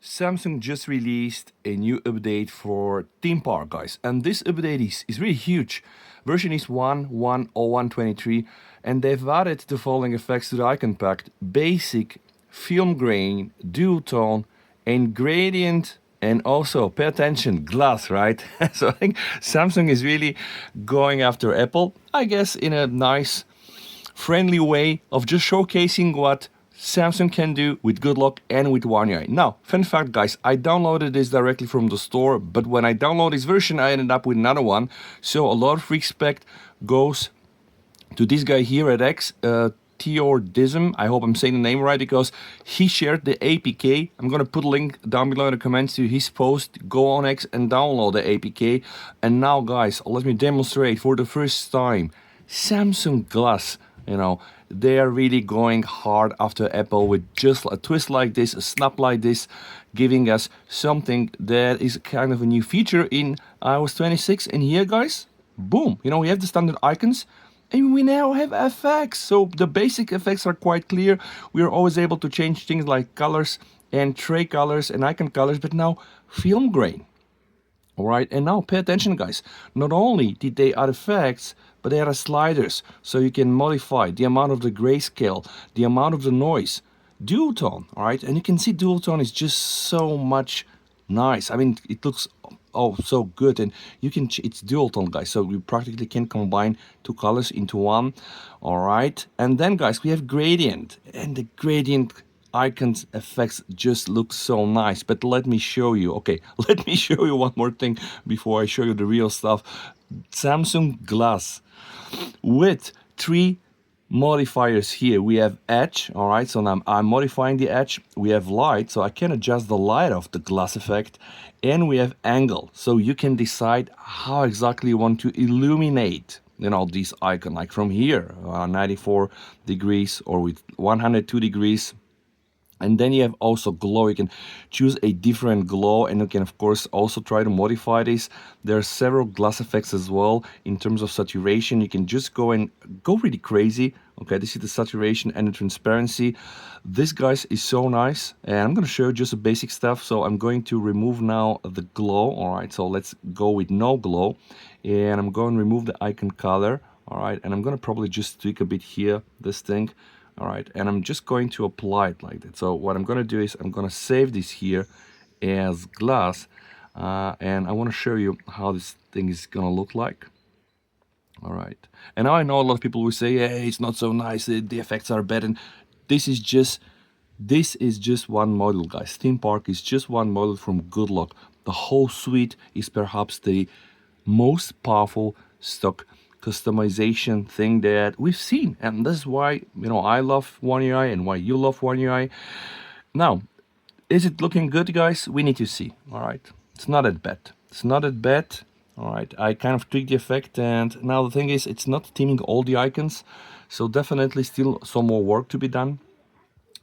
Samsung just released a new update for Theme Park, guys, and this update is really huge. Version is 1.1.01.23, and they've added the following effects to the icon pack: basic, film grain, duotone, and gradient, and also, pay attention, glass, right? So I think Samsung is really going after Apple, I guess, in a nice friendly way of just showcasing what Samsung can do with Good Lock and with One UI. Now, fun fact, guys, I downloaded this directly from the store, but when I download this version, I ended up with another one. So a lot of respect goes to this guy here at X, Theordism. I hope I'm saying the name right because he shared the APK. I'm gonna put a link down below in the comments to his post. Go on X and download the APK. And now, guys, let me demonstrate for the first time Samsung Glass. They are really going hard after Apple with just a twist like this, a snap like this, giving us something that is kind of a new feature in iOS 26. And here, guys, boom, we have the standard icons and we now have effects. So the basic effects are quite clear. We are always able to change things like colors and tray colors and icon colors, but now film grain. All right, and now pay attention, guys. Not only did they add effects, but they added sliders, so you can modify the amount of the grayscale, the amount of the noise, duotone. All right, and you can see duotone is just so much nice. I mean, it looks so good, and you can it's duotone, guys, so you practically can combine two colors into one. All right, and then, guys, we have gradient, and the gradient icons effects just look so nice. But let me show you, okay, let me show you one more thing before I show you the real stuff. Samsung Glass with three modifiers here. We have edge, all right, so now I'm modifying the edge. We have light, so I can adjust the light of the glass effect, and we have angle, so you can decide how exactly you want to illuminate these icon, like from here, 94 degrees or with 102 degrees. And then you have also glow. You can choose a different glow, and you can of course also try to modify this. There are several glass effects as well. In terms of saturation, you can just go really crazy. Okay, this is the saturation and the transparency. This, guys, is so nice, and I'm going to show you just the basic stuff. So I'm going to remove now the glow. All right, so let's go with no glow, and I'm going to remove the icon color. All right, and I'm going to probably just tweak a bit here, this thing. All right, and I'm just going to apply it like that. So what I'm going to do is I'm going to save this here as glass, and I want to show you how this thing is going to look like. All right, and now I know a lot of people will say, hey, it's not so nice, the effects are bad, and this is just one model, guys. Theme Park is just one model from Good Lock. The whole suite is perhaps the most powerful stock customization thing that we've seen, and this is why I love One UI and why you love One UI. Now, is it looking good, guys? We need to see. All right, it's not that bad. It's not that bad. All right, I kind of tweaked the effect, and now the thing is, it's not theming all the icons, so definitely still some more work to be done.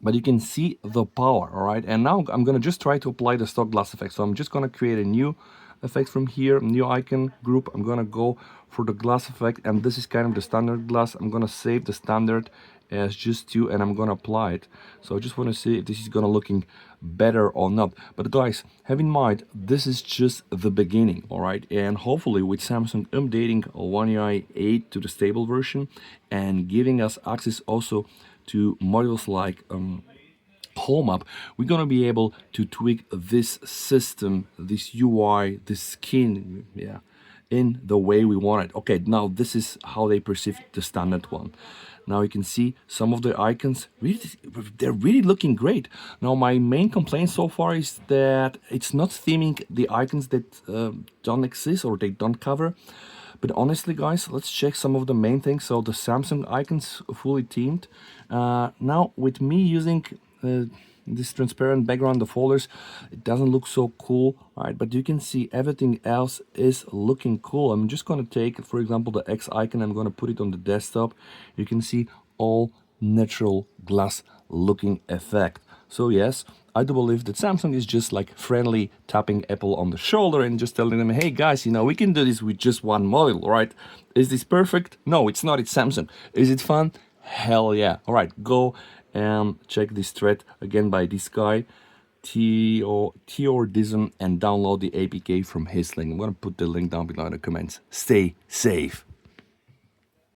But you can see the power. All right, and now I'm gonna just try to apply the stock glass effect. So I'm just gonna create a new effect from here, new icon group. I'm gonna go for the glass effect, and this is kind of the standard glass. I'm gonna save the standard as just 2, and I'm gonna apply it. So I just want to see if this is gonna looking better or not. But guys, have in mind, this is just the beginning. All right, and hopefully with Samsung updating One UI 8 to the stable version and giving us access also to modules like Home App, we're gonna be able to tweak this system, this UI, this skin, in the way we want it. Okay, now this is how they perceive the standard one. Now you can see some of the icons, they're really looking great. Now my main complaint so far is that it's not theming the icons that don't exist or they don't cover. But honestly, guys, let's check some of the main things. So the Samsung icons fully themed. Now with me using this transparent background, the folders, it doesn't look so cool, right? But you can see everything else is looking cool. I'm just going to take, for example, the X icon. I'm going to put it on the desktop. You can see all natural glass looking effect. So yes, I do believe that Samsung is just like friendly tapping Apple on the shoulder and just telling them, hey guys, we can do this with just one model, right? Is this perfect? No, it's not. It's Samsung. Is it fun? Hell yeah. All right, go and check this thread again by this guy, Theordism and download the APK from his link. I'm gonna put the link down below in the comments. Stay safe.